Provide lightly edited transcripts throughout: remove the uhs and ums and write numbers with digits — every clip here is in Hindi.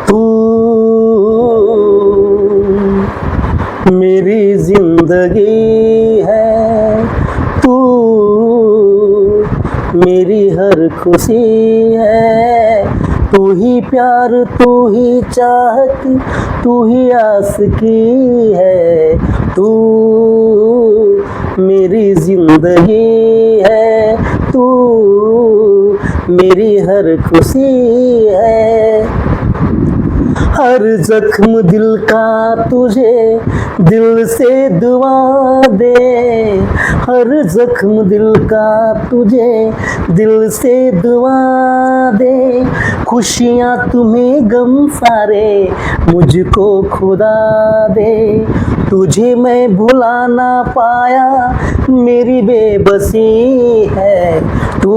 तू मेरी जिंदगी है, तू मेरी हर खुशी है। तू ही प्यार, तू ही चाहत, तू ही आशिकी है। तू मेरी जिंदगी है, तू मेरी हर खुशी है। हर जख्म दिल का तुझे दिल से दुआ दे, हर जख्म दिल का तुझे दिल से दुआ दे। खुशियाँ तुम्हें गम सारे मुझको खुदा दे। तुझे मैं भुला ना पाया मेरी बेबसी है। तू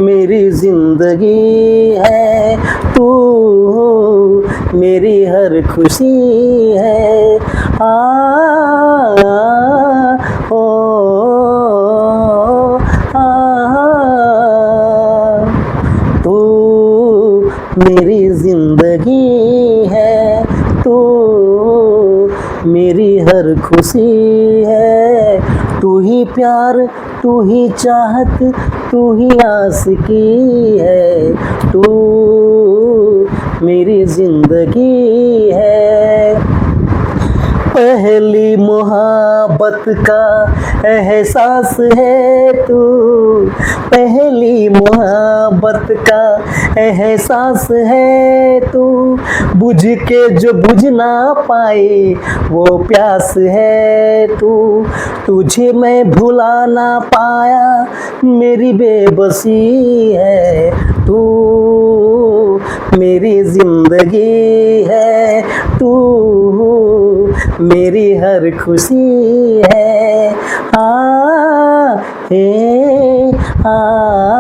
मेरी जिंदगी है, तू मेरी हर खुशी है। आ, ओ, आ, तू मेरी जिंदगी है, तू मेरी हर खुशी है। तू ही प्यार, तू ही चाहत, तू ही आशिकी है। तू मेरी जिंदगी है। पहली मोहब्बत का एहसास है तू, पहली मोहब्बत का एहसास है तू। बुझ के जो बुझ ना पाए वो प्यास है तू। तुझे मैं भुला ना पाया मेरी बेबसी है। तू मेरी जिंदगी है, तू मेरी हर खुशी है। आ, हे, आ,